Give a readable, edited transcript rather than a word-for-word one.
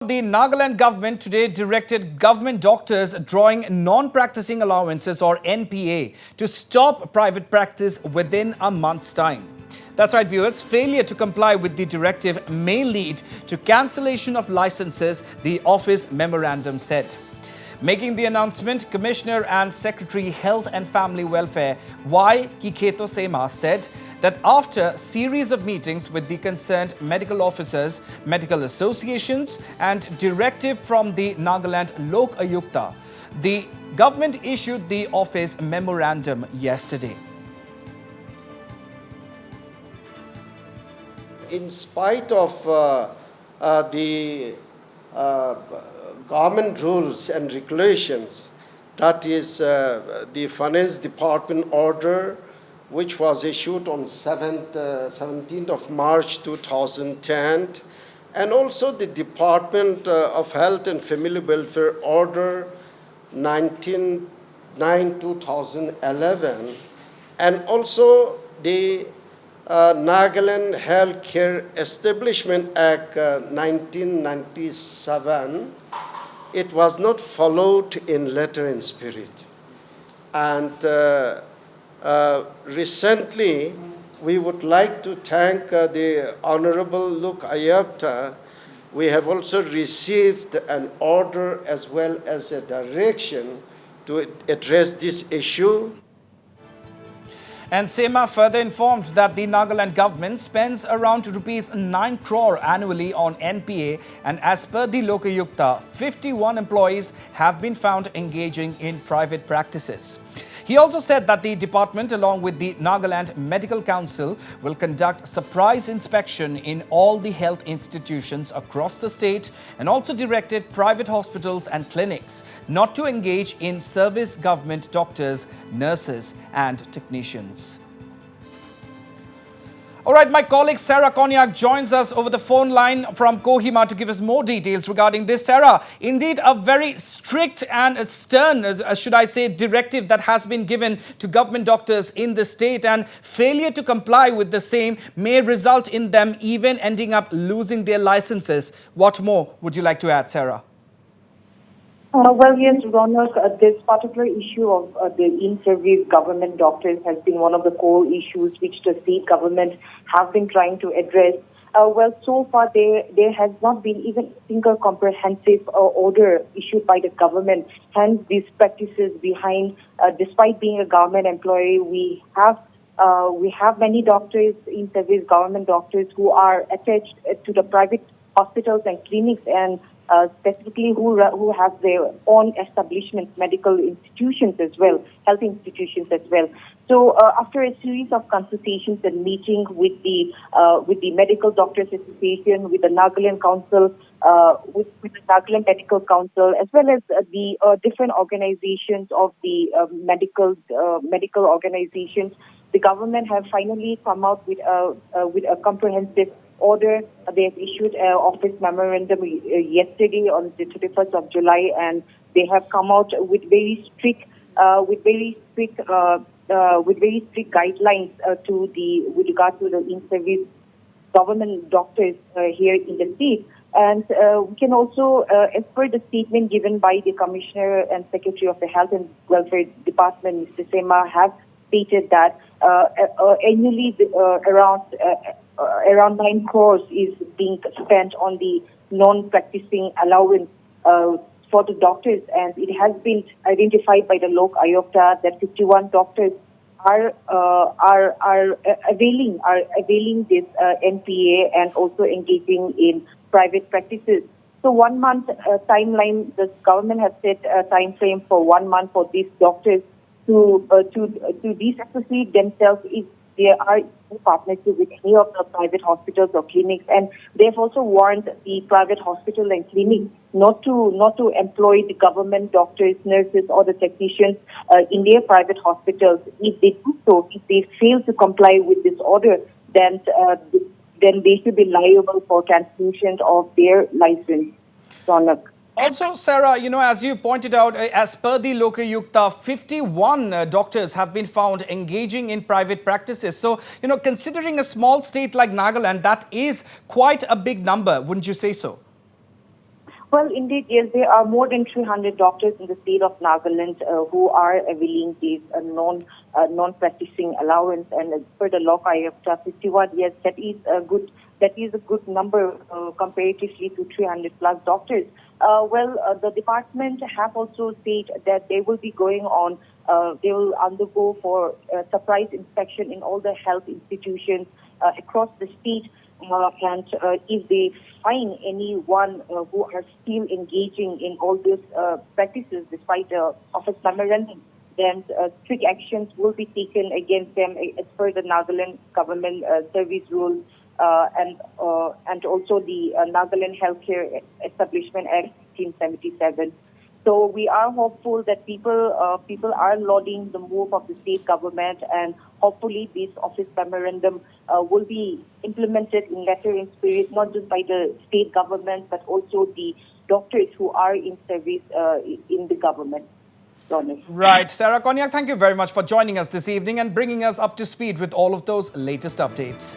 The Nagaland government today directed government doctors drawing non-practicing allowances or NPA to stop private practice within a month's time. That's right, viewers. Failure to comply with the directive may lead to cancellation of licenses, the office memorandum said. Making the announcement, Commissioner and Secretary Health and Family Welfare 𝗴𝗃𝗍𝗄 Sema said that after a series of meetings with the concerned medical officers, medical associations and directive from the Nagaland Govt, the government issued the office memorandum yesterday. In spite of the government rules and regulations, that is the Finance Department order, which was issued on 17th of March 2010, and also the Department of Health and Family Welfare order 19/2011, and also the Nagaland Healthcare Establishment Act 1997, it was not followed in letter and spirit. And recently, we would like to thank the Honorable 𝗴𝗏𝗃. We have also received an order as well as a direction to address this issue. And Sema further informed that the Nagaland government spends around Rs 9 crore annually on NPA, and as per the 𝗏𝗏𝗃𝗀, 51 employees have been found engaging in private practices. He also said that the department, along with the Nagaland Medical Council, will conduct surprise inspection in all the health institutions across the state, and also directed private hospitals and clinics not to engage in service government doctors, nurses and technicians. All right, my colleague 𝗟𝗏𝗃 joins us over the phone line from Kohima to give us more details regarding this. Sarah, indeed a very strict and stern, should I say, directive that has been given to government doctors in the state, and failure to comply with the same may result in them even ending up losing their licenses. What more would you like to add, Sarah? Well, yes, Ronak, this particular issue of the in-service government doctors has been one of the core issues which the state government have been trying to address. Well, so far there has not been even a single comprehensive order issued by the government. Hence, these practices behind, despite being a government employee, we have many doctors, in-service government doctors, who are attached to the private hospitals and clinics, and specifically who have their own establishments, medical institutions as well, health institutions as well. So after a series of consultations and meetings with the Medical Doctors Association, with the Nagaland Council, with the Nagaland Medical Council, as well as the different organizations of the medical organizations, the government have finally come out with a comprehensive order. They have issued an office memorandum yesterday on the 31st of July, and they have come out with very strict guidelines with regard to the in-service government doctors here in the state. And we can also, as per the statement given by the Commissioner and Secretary of the Health and Welfare Department, Mr. Sema, have stated that annually around 9 crores is being spent on the non-practicing allowance for the doctors, and it has been identified by the 𝗏𝗏𝗃𝗀 that 51 doctors are availing this NPA and also engaging in private practices. So 1 month timeline, the government has set a time frame for 1 month for these doctors to disassociate themselves if there are in partnership with any of the private hospitals or clinics, and they have also warned the private hospital and clinics not to employ the government doctors, nurses, or the technicians in their private hospitals. If they do so, if they fail to comply with this order, then they should be liable for cancellation of their license. Also, Sarah, as you pointed out, as per the 𝗏𝗏𝗃𝗀, 51 doctors have been found engaging in private practices. So, considering a small state like Nagaland, that is quite a big number, wouldn't you say so? Well, indeed, yes, there are more than 300 doctors in the state of Nagaland who are availing this non-practicing allowance, and as per the law of 𝗡𝗴𝗃, yes, that is a good number comparatively to 300 plus doctors. The department have also said that they will be going on. They will undergo for surprise inspection in all the health institutions across the state. And if they find anyone who are still engaging in all these practices despite the office memorandum, then strict actions will be taken against them as per the Nagaland Government service rules and also the Nagaland Healthcare Establishment Act 1977. So we are hopeful that people are lauding the move of the state government, and hopefully this office memorandum will be implemented in letter and spirit, not just by the state government, but also the doctors who are in service in the government. Right. Sarah Konyak, thank you very much for joining us this evening and bringing us up to speed with all of those latest updates.